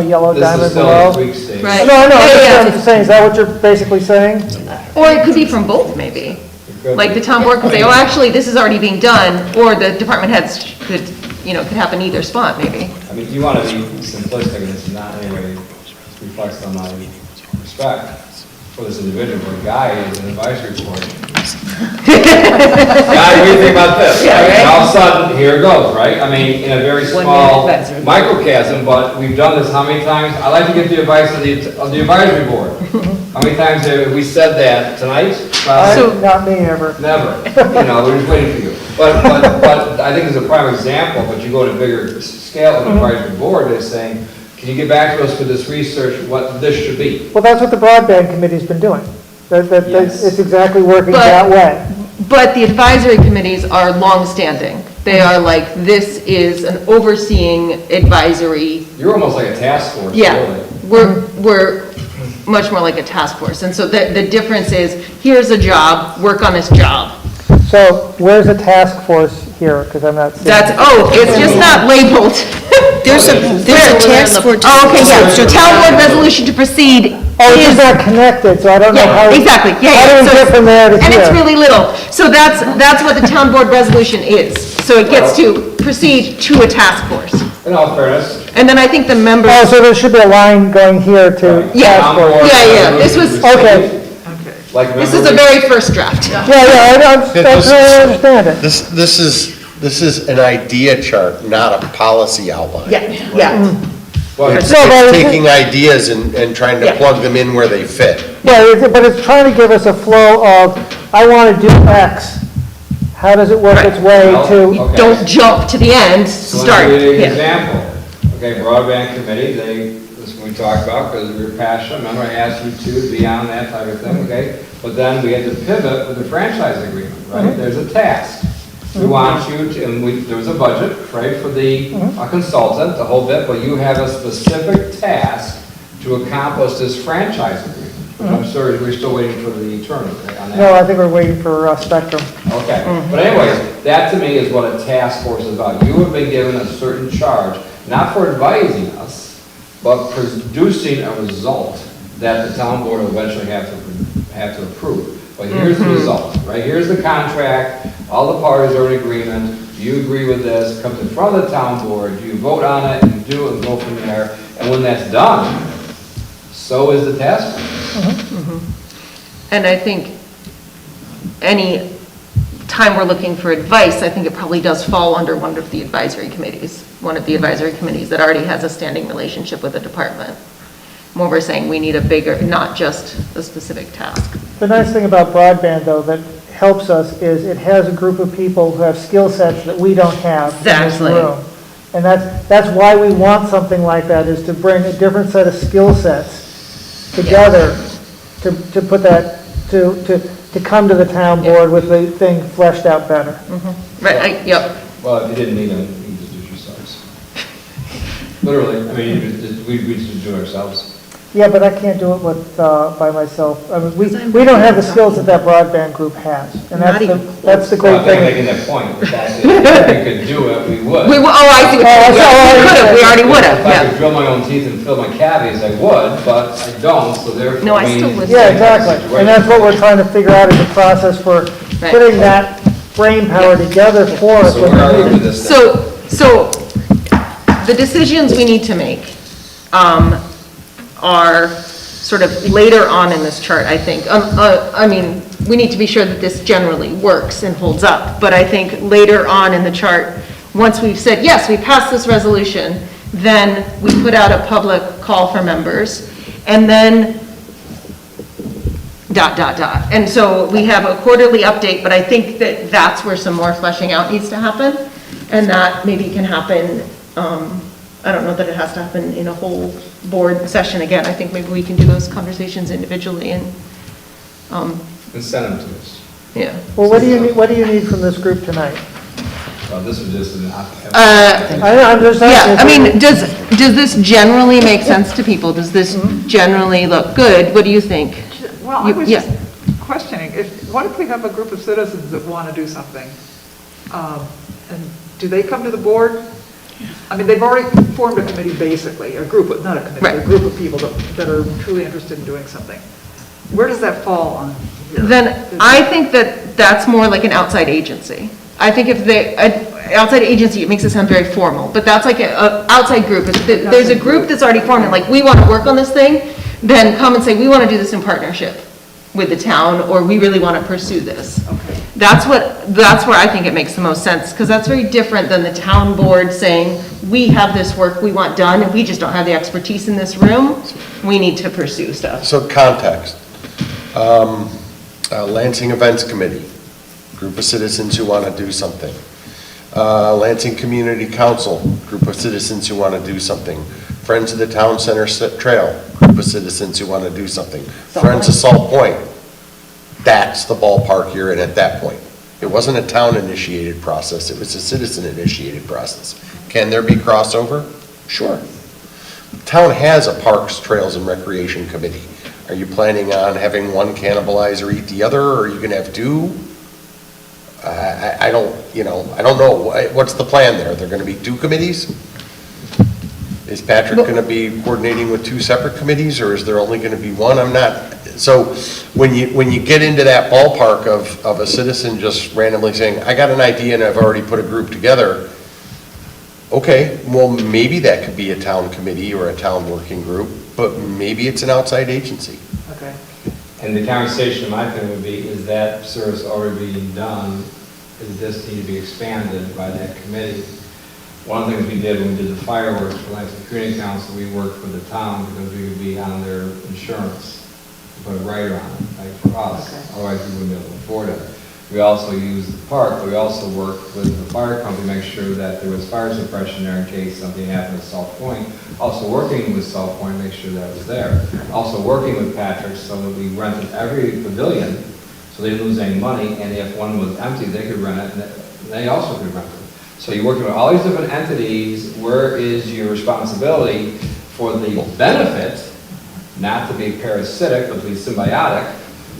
yellow This diamond is still below? a tweak stage. Right. No, I know, Yeah, I'm just saying, is that what you're basically saying? Or it could be from both, maybe. Like the town board could say, oh, actually, this is already being done, or the department heads could, could happen either spot, maybe. I mean, you want to be simplistic, and this is not in any way reflects on my respect for this individual, but Guy is an advisory board. Guy, what do you think about this? Yeah, Right? right. And all of a sudden, here it goes, right? I mean, in a very small advisory. microcosm, but we've done this how many times? I like to get the advice of the advisory board. How many times have we said that tonight? Not me ever. Never, we're just waiting for you. But I think it's a prime example, but you go to bigger scale of an advisory board, they're saying, can you get back to us for this research, what this should be? Well, that's what the broadband committee's been doing. Yes. It's exactly working But- that way. But the advisory committees are longstanding. They are like, this is an overseeing advisory, You're almost like a task force, yeah. really. We're much more like a task force. And so the difference is, here's a job, work on this job. So where's the task force here? Because I'm not seeing. It's just not labeled. There's a task force. Oh, okay, yeah, so town board resolution to proceed Oh, it's is, just not connected, so I don't know how. yeah, exactly, yeah, How yeah. do we So get from there to here? And it's really little. So that's what the town board resolution is. So it gets to proceed to a task force. In all fairness. And then I think the members, Oh, so there should be a line going here to Yeah. task force. Yeah, this was- Okay. Like, this is the very first draft. Yeah, that's how I understand it. This is an idea chart, not a policy outline. Yeah. Well, It's No, but it's- taking ideas and trying to Yeah. plug them in where they fit. But it's trying to give us a flow of, I want to do X. How does it work its way Well, to? okay. Don't jump to the end, So start. let me give you an Yeah. example. Okay, broadband committee, this is what we talked about, because we were passionate, remember I asked you to be on that type of thing, okay? But then we had to pivot with the franchise agreement, right? There's a task. We want you to, and there was a budget, right, for the consultant, the whole bit, but you have a specific task to accomplish this franchise agreement. I'm sorry, we're still waiting for the attorney on that. No, I think we're waiting for Spectrum. Okay, but anyways, that to me is what a task force is about. You have been given a certain charge, not for advising us, but producing a result that the town board will eventually have to approve. But here's the result, right? Here's the contract, all the parties are in agreement, you agree with this, comes in front of the town board, you vote on it, you do it and go from there. And when that's done, so is the task force. And I think any time we're looking for advice, I think it probably does fall under one of the advisory committees, one of the advisory committees that already has a standing relationship with the department. When we're saying we need a bigger, not just a specific task. The nice thing about broadband, though, that helps us is it has a group of people who have skill sets that we don't have in this Exactly. room. And that's why we want something like that, is to bring a different set of skill sets together to put that, to come to the town board with the thing fleshed out better. Right, yep. Well, if you didn't need them, you can just do it yourselves. Literally, I mean, we just do it ourselves. Yeah, but I can't do it with, by myself. I mean, we don't have the skills that that broadband group has. And Not even that's the Well, great I'm thing. making that point, the fact that if we could do it, we would. Oh, I see what you're saying. We could have, we already would have, If I could yeah. drill my own teeth and fill my cavities, I would, but I don't, so therefore. No, I still we- would. Yeah, exactly. And that's what we're trying to figure out is the process for Right. putting that brain power together for us. So when where are we we need with it. this then? So the decisions we need to make are sort of later on in this chart, I think. I mean, we need to be sure that this generally works and holds up, but I think later on in the chart, once we've said, yes, we passed this resolution, then we put out a public call for members, and then ... And so we have a quarterly update, but I think that that's where some more fleshing out needs to happen, and that maybe can happen, I don't know that it has to happen in a whole board session again. I think maybe we can do those conversations individually and, And send them to us. yeah. Well, what do you need from this group tonight? Well, this was just an. I'm just Yeah, asking. I mean, does this generally make sense to people? Does this generally look good? What do you think? Well, I was Yeah. just questioning, what if we have a group of citizens that want to do something? And do they come to the board? I mean, they've already formed a committee, basically, a group, not a committee, a Right. group of people that are truly interested in doing something. Where does that fall on here? Then I think that that's more like an outside agency. I think if outside agency, it makes it sound very formal, but that's like a outside group. If there's a group that's already formed, and like, we want to work on this thing, then come and say, we want to do this in partnership with the town, or we really want to pursue this. Okay. That's where I think it makes the most sense, because that's very different than the town board saying, we have this work we want done, and we just don't have the expertise in this room, we need to pursue stuff. So context, Lansing Events Committee, group of citizens who want to do something. Lansing Community Council, group of citizens who want to do something. Friends of the Town Center Trail, group of citizens who want to do something. Friends of Salt Point, that's the ballpark you're in at that point. It wasn't a town-initiated process, it was a citizen-initiated process. Can there be crossover? Sure. The town has a Parks, Trails, and Recreation Committee. Are you planning on having one cannibalize or eat the other, or are you gonna have two? I don't know. What's the plan there? They're gonna be two committees? Is Patrick gonna be coordinating with two separate committees, or is there only gonna be one? I'm not, so when you get into that ballpark of a citizen just randomly saying, I got an idea and I've already put a group together, okay, well, maybe that could be a town committee or a town working group, but maybe it's an outside agency. Okay. And the conversation, in my opinion, would be, is that service already being done? Does this need to be expanded by that committee? One of the things we did when we did the fireworks for Lansing Community Council, we worked with the town because we would be on their insurance, to put a rider on it, like for us. Okay. Otherwise, we wouldn't be able to afford it. We also used the park, but we also worked with the fire company to make sure that there was fire suppression there in case something happened at South Point. Also working with South Point to make sure that was there. Also working with Patrick so that we rented every pavilion, so they didn't lose any money, and if one was empty, they could rent it, and they also could rent it. So you're working with all these different entities. Where is your responsibility for the benefit, not to be parasitic, but to be symbiotic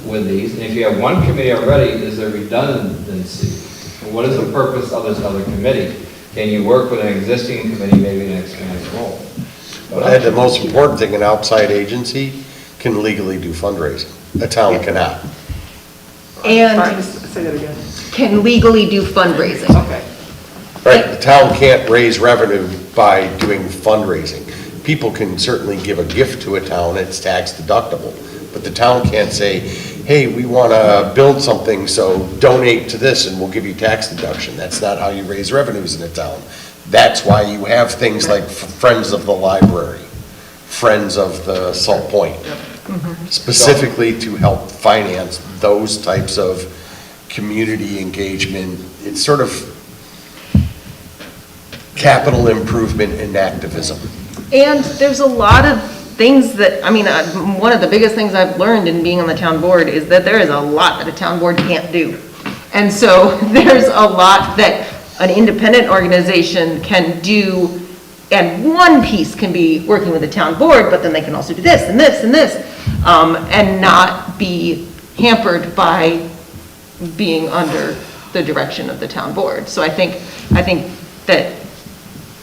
with these? And if you have one committee already, is there redundancy? And what is the purpose of this other committee? Can you work with an existing committee, maybe in an expanded role? But the most important thing, an outside agency can legally do fundraising. A town cannot. And Say that again. can legally do fundraising. Okay. Right, the town can't raise revenue by doing fundraising. People can certainly give a gift to a town, it's tax deductible. But the town can't say, hey, we want to build something, so donate to this and we'll give you tax deduction. That's not how you raise revenues in a town. That's why you have things like Friends of the Library, Friends of the Salt Point, specifically to help finance those types of community engagement. It's sort of capital improvement and activism. And there's a lot of things that, I mean, one of the biggest things I've learned in being on the town board is that there is a lot that a town board can't do. And so there's a lot that an independent organization can do and one piece can be working with the town board, but then they can also do this and this and this, and not be hampered by being under the direction of the town board. So I think that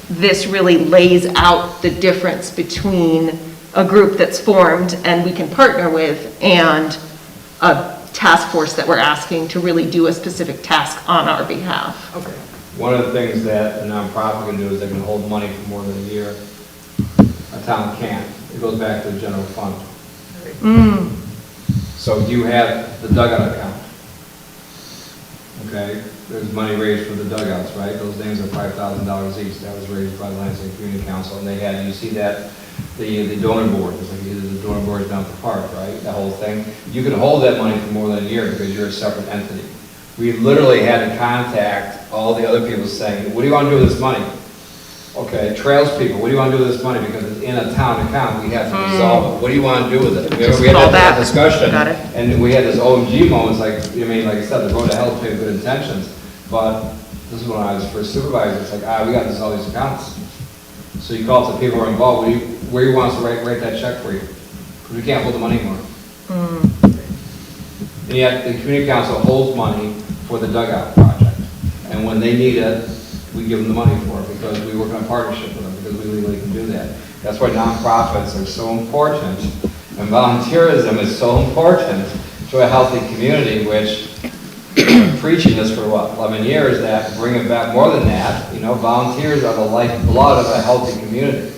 this really lays out the difference between a group that's formed and we can partner with and a task force that we're asking to really do a specific task on our behalf. Okay. One of the things that a nonprofit can do is they can hold money for more than a year. A town can't. It goes back to the general fund. So you have the dugout account. Okay, there's money raised for the dugouts, right? Those things are $5,000 each. That was raised by the Lansing Community Council, and they had, you see that, the donor board, it's like either the donor board down at the park, right? That whole thing. You can hold that money for more than a year because you're a separate entity. We literally had to contact all the other people saying, what do you want to do with this money? Okay, trails people, what do you want to do with this money? Because it's in a town account, we have to resolve it. What do you want to do with it? We had fall that back. discussion. Got it. And we had this OMG moment, it's like, I mean, like I said, the road to hell is good intentions. But this is when I was first supervisor, it's like, we got this, all these accounts. So you call up the people who are involved, where you want us to write that check for you? Because we can't hold the money anymore. And yet, the community council holds money for the dugout project. And when they need it, we give them the money for it because we work in a partnership with them, because we legally can do that. That's why nonprofits are so important, and volunteerism is so important to a healthy community, which I'm preaching this for 11 years, that bring it back more than that. You know, volunteers are the lifeblood of a healthy community.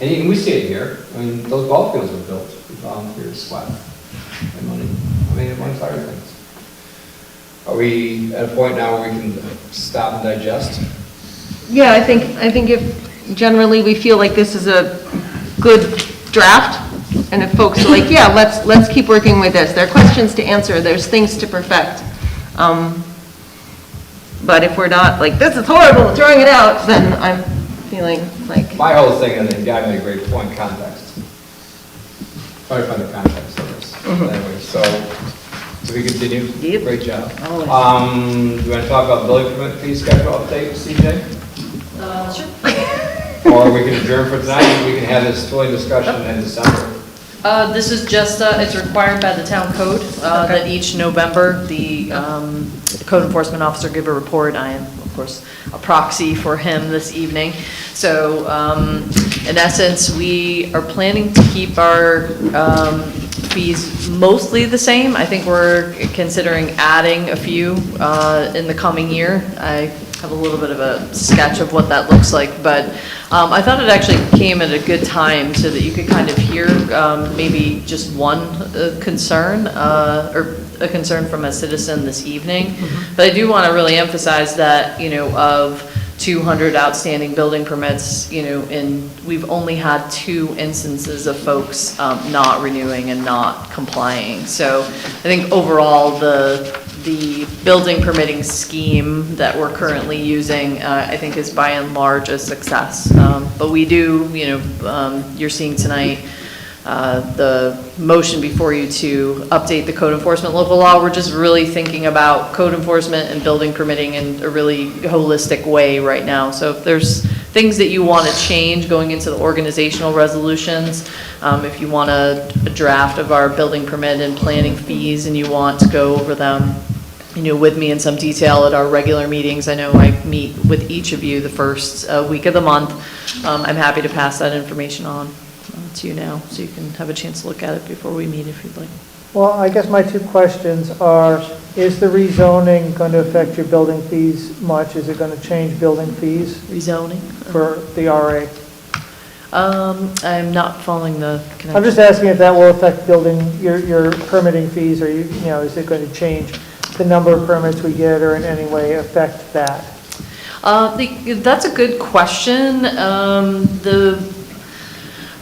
And we see it here. I mean, those ball fields were built with volunteers, sweat and money. I mean, amongst other things. Are we at a point now where we can stop and digest? Yeah, I think if generally we feel like this is a good draft, and if folks are like, yeah, let's keep working with this. There are questions to answer, there's things to perfect. But if we're not like, this is horrible, throwing it out, then I'm feeling like. My whole thing, and the guy made a great point, context. Try to find the context of this. Anyway, so we continue? Yep. Great job. Always. Do you want to talk about building permit fee schedule update, CJ? Sure. Or we can adjourn for tonight, we can have this fully discussion in December. This is just, it's required by the town code, that each November, the code enforcement officer give a report. I am, of course, a proxy for him this evening. So, in essence, we are planning to keep our fees mostly the same. I think we're considering adding a few in the coming year. I have a little bit of a sketch of what that looks like, but I thought it actually came at a good time so that you could kind of hear maybe just one concern or a concern from a citizen this evening. But I do want to really emphasize that, you know, of 200 outstanding building permits, you know, and we've only had 2 instances of folks not renewing and not complying. So I think overall the building permitting scheme that we're currently using, I think is by and large a success. But we do, you know, you're seeing tonight the motion before you to update the code enforcement local law. We're just really thinking about code enforcement and building permitting in a really holistic way right now. So if there's things that you want to change going into the organizational resolutions, if you want a draft of our building permit and planning fees and you want to go over them, you know, with me in some detail at our regular meetings. I know I meet with each of you the first week of the month. I'm happy to pass that information on to you now, so you can have a chance to look at it before we meet if you'd like. Well, I guess my 2 questions are, is the rezoning going to affect your building fees much? Is it going to change building fees Rezoning? for the RA? I'm not following the connection. I'm just asking if that will affect building, your permitting fees, or you know, is it going to change the number of permits we get, or in any way affect that? That's a good question. I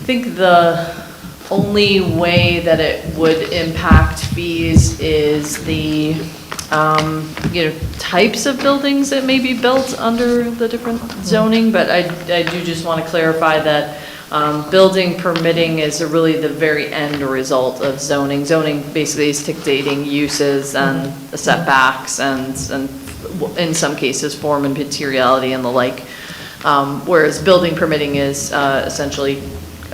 think the only way that it would impact fees is the, you know, types of buildings that may be built under the different zoning, but I do just want to clarify that building permitting is really the very end result of zoning. Zoning basically is dictating uses and the setbacks and in some cases form and materiality and the like. Whereas building permitting is essentially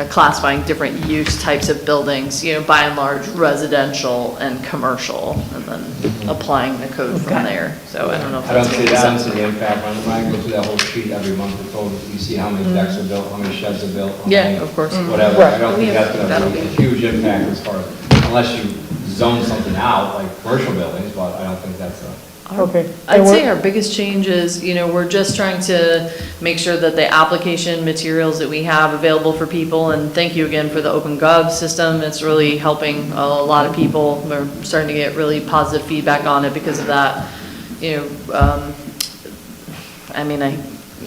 classifying different use types of buildings, by and large residential and commercial, and then applying the code from there. So I don't know if I don't that's see making that, I don't sense. see the impact, when I go through that whole sheet every month, it's told, you see how many decks are built, how many sheds are built. how Yeah, many- of course. Whatever, I don't think that's That'll gonna be a be- huge impact as far as, unless you zone something out, like commercial buildings, but I don't think that's a. Okay. I'd And say we're- our biggest change is, we're just trying to make sure that the application materials that we have available for people, and thank you again for the Open system. It's really helping a lot of people. We're starting to get really positive feedback on it because of that.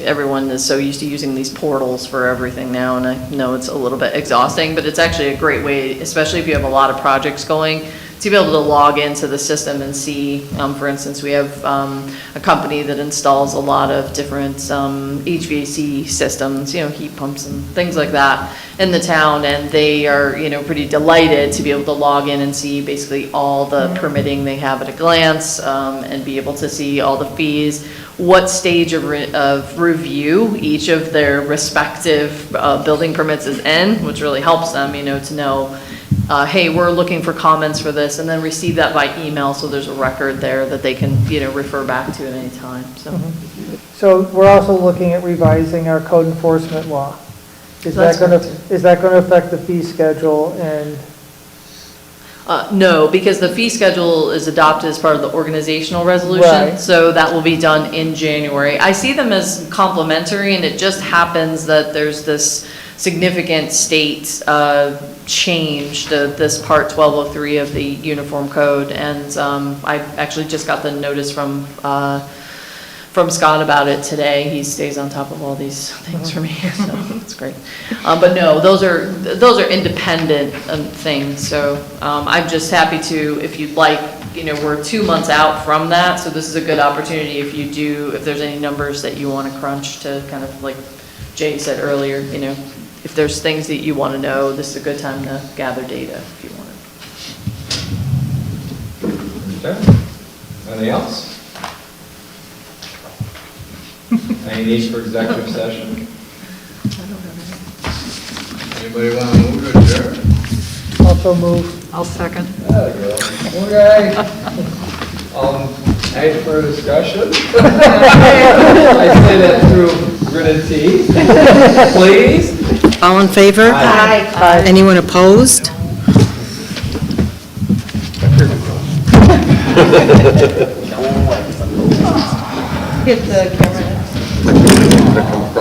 Everyone is so used to using these portals for everything now, and I know it's a little bit exhausting, but it's actually a great way, especially if you have a lot of projects going, to be able to log into the system and see, for instance, we have a company that installs a lot of different HVAC systems, heat pumps and things like that in the town, and they are, pretty delighted to be able to log in and see basically all the permitting they have at a glance, and be able to see all the fees, what stage of review each of their respective building permits is in, which really helps them, to know, hey, we're looking for comments for this, and then receive that by email, so there's a record there that they can, refer back to at any time, so. So we're also looking at revising our code enforcement law. Is That's that going correct. to, is that going to affect the fee schedule and, No, because the fee schedule is adopted as part of the organizational resolution, Right. so that will be done in January. I see them as complementary, and it just happens that there's this significant state change to this part 1203 of the Uniform Code, and I actually just got the notice from Scott about it today. He stays on top of all these things for me, so it's great. But no, those are independent things, so I'm just happy to, if you'd like, we're 2 months out from that, so this is a good opportunity if there's any numbers that you want to crunch to kind of, like Jay said earlier, if there's things that you want to know, this is a good time to gather data if you want Okay. Anything else? Any needs for executive session? Anybody want to move to adjourn? also move? I'll second. There we go. Okay. Any further discussion? I say that through gritted teeth. Please? All in favor? Aye. Anyone opposed? Hit the camera.